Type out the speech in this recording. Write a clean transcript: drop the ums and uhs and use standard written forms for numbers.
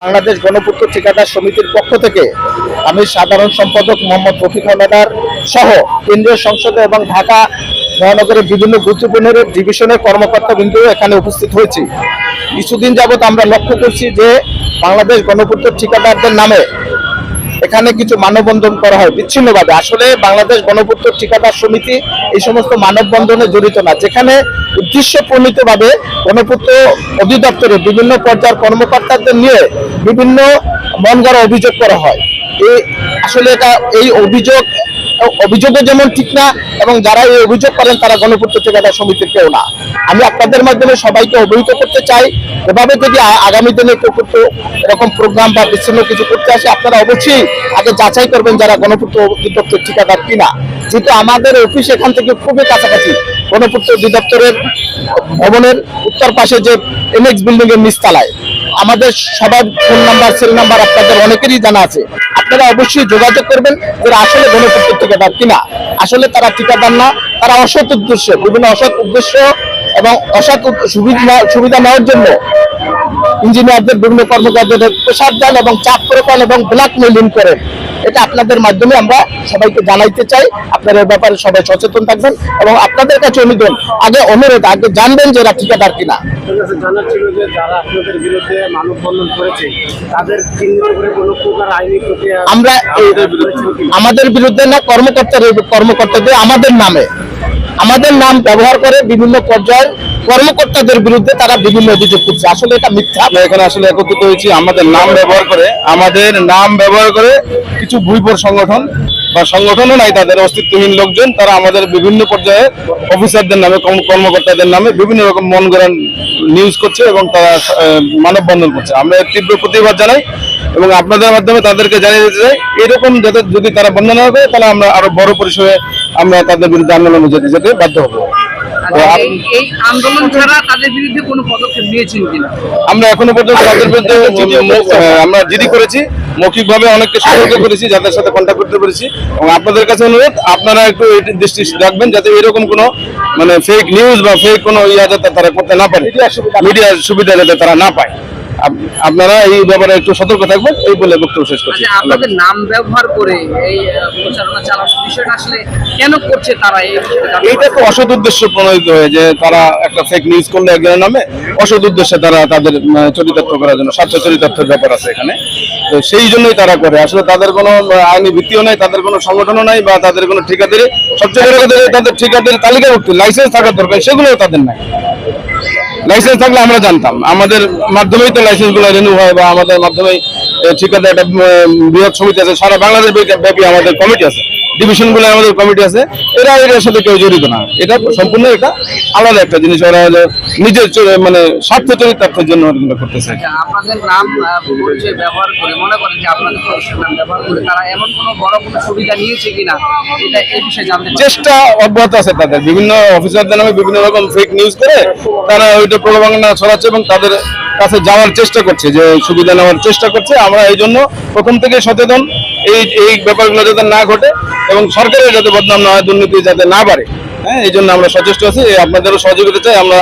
বাংলাদেশ গণপূর্ত ঠিকাদার সমিতির পক্ষ থেকে আমি সাধারণ সম্পাদক মোহাম্মদ রফিক হাওলাদার সহ কেন্দ্রীয় সংসদে এবং ঢাকা মহানগরের বিভিন্ন গুরুত্বপূর্ণ ডিভিশনের কর্মকর্তাবৃন্দ এখানে উপস্থিত হয়েছি। কিছুদিন যাবৎ আমরা লক্ষ্য করছি যে বাংলাদেশ গণপূর্ত ঠিকাদারদের নামে এখানে কিছু মানববন্ধন করা হয় বিচ্ছিন্নভাবে। আসলে বাংলাদেশ গণপূর্ত ঠিকাদার সমিতি এই সমস্ত মানববন্ধনে জড়িত না, যেখানে উদ্দেশ্য প্রণীতভাবে গণপূর্ত অধিদপ্তরের বিভিন্ন পর্যায়ের কর্মকর্তাদের নিয়ে বিভিন্ন মন গড়া অভিযোগ করা হয়। আসলে এই অভিযোগও যেমন ঠিক না, এবং যারা এই অভিযোগ করেন তারা গণপূর্ত ঠিকাদার সমিতির কেউ না। আমি আপনাদের মাধ্যমে সবাইকে অবহিত করতে চাই, এভাবে যদি আগামী দিনে কেউ এরকম প্রোগ্রাম বা বিচ্ছিন্ন কিছু করতে আসে, আপনারা অবশ্যই আগে যাচাই করবেন যারা গণপূর্ত অধিদপ্তর ঠিকাদার কিনা। যেহেতু আমাদের অফিস এখান থেকে খুবই কাছাকাছি, গণপূর্ত অধিদপ্তরের ভবনের উত্তর পাশে যে এনএক্স বিল্ডিং এর নিচতলায়। আমাদের সবার ফোন নাম্বার, সেল নাম্বার আপনাদের অনেকেরই জানা আছে। আপনারা অবশ্যই যোগাযোগ করবেন যারা আসলে গণপূর্ত ঠিকাদার কিনা। আসলে তারা ঠিকাদার না, তারা অসৎ উদ্দেশ্যে, বিভিন্ন অসৎ উদ্দেশ্য এবং অসৎ সুবিধা নেওয়ার জন্য ইঞ্জিনিয়ারদের বিভিন্ন কর্মকর্তাদের প্রেসার দেন এবং চাপ প্রয়োগ এবং ব্ল্যাকমেইলিং করেন। এটা আপনাদের মাধ্যমে আমরা সবাইকে জানাইতে চাই। আপনারা এই ব্যাপারে সবাই সচেতন থাকবেন এবং আপনাদের কাছে অনুরোধ আগে জানবেন যে এরা ঠিকাদার কিনা। জানার ছিল যে যারা আপনাদের বিরুদ্ধে মানববন্ধন করেছে তাদের চিহ্নিত করে কোনো প্রকার আইনি প্রক্রিয়া আমরা আমাদের বিরুদ্ধে না, কর্মকর্তাদের আমাদের নাম ব্যবহার করে বিভিন্ন পর্যায়ের কর্মকর্তাদের বিরুদ্ধে তারা বিভিন্ন অভিযোগ করছে। আসলে এটা মিথ্যা। আমরা এখানে আসলে একত্রিত হয়েছি আমাদের নাম ব্যবহার করে কিছু ভুইপর সংগঠন বা সংগঠনও নাই, তাদের অস্তিত্বহীন লোকজন, তারা আমাদের বিভিন্ন পর্যায়ে অফিসারদের নামে, কর্মকর্তাদের নামে বিভিন্ন রকম মন গড়া নিউজ করছে এবং তারা মানববন্ধন করছে। আমরা তীব্র প্রতিবাদ জানাই এবং আপনাদের মাধ্যমে তাদেরকে জানিয়ে দিতে চাই, এরকম যদি তারা বন্ধ না করে তাহলে আমরা আরো বড় পরিসরে আমরা তাদের বিরুদ্ধে আন্দোলনে যেতে বাধ্য হবো। এই আন্দোলন ছাড়া তাদের বিরুদ্ধে কোনো পদক্ষেপ নিয়েছেন কিনা? আমরা এখনো পর্যন্ত তাদের বিরুদ্ধে আমরা জিডি করেছি, মৌখিকভাবে অনেককে সতর্ক করেছি, যাদের সাথে কন্ট্যাক্ট করতে পেরেছি। এবং আপনাদের কাছে অনুরোধ, আপনারা একটু দৃষ্টি রাখবেন যাতে এরকম কোনো ফেক নিউজ বা ফেক কোনো যাতে তারা করতে না পারে, মিডিয়ার সুবিধা যাতে তারা না পায়। আপনারা এই ব্যাপারে একটু সতর্ক থাকবেন, এই বলে বক্তব্য শেষ করছি। আপনাদের নাম ব্যবহার করে এই প্রচারণা চালানোর বিষয়টা আসলে কেন করছে তারা? এইটা তো অসৎ উদ্দেশ্য প্রণোদিত হয়ে যে তারা একটা ফেক নিউজ করলে একজনের নামে অসৎ উদ্দেশ্যে তারা তাদের চরিতার্থ করার জন্য, স্বার্থ চরিতার্থের ব্যাপার আছে এখানে, তো সেই জন্যই তারা করে। আসলে তাদের কোনো আইনি ভিত্তিও নাই, তাদের কোনো সংগঠনও নাই, বা তাদের কোনো ঠিকাদারি, সবচেয়ে বড় কথা তাদের ঠিকাদারি তালিকাভুক্ত লাইসেন্স থাকার দরকার, সেগুলোও তাদের নাই। লাইসেন্স থাকলে আমরা জানতাম, আমাদের মাধ্যমেই তো লাইসেন্স গুলো রিনিউ হয়, বা আমাদের মাধ্যমেই ঠিকাদার একটা বৃহৎ সমিতি আছে, সারা বাংলাদেশ ব্যাপী আমাদের কমিটি আছে, ডিভিশন গুলো আমাদের কমিটি আছে, এর সাথে কেউ জড়িত না। এটা সম্পূর্ণ এটা আলাদা একটা জিনিস, ওরা নিজের স্বার্থ চরিতার্থের জন্য করতেছে। আপনাদের নাম পরিচয় ব্যবহার করে মনে করেন যে আপনাদের নাম ব্যবহার করে তারা এমন কোনো বড় কোনো সুবিধা নিয়েছে কিনা, এটা এই বিষয়ে জানতে চেষ্টা অব্যাহত আছে তাদের। বিভিন্ন অফিসারদের নামে বিভিন্ন রকম ফেক নিউজ করে তারা ওইটা প্রলোভনা ছড়াচ্ছে এবং তাদের কাছে যাওয়ার চেষ্টা করছে, যে সুবিধা নেওয়ার চেষ্টা করছে। আমরা এই জন্য প্রথম থেকে সচেতন, এই ব্যাপারগুলো যাতে না ঘটে এবং সরকারের যাতে বদনাম না হয়, দুর্নীতি যাতে না বাড়ে, এই জন্য আমরা সচেষ্ট আছি। আপনাদেরও সহযোগিতা চাই। আমরা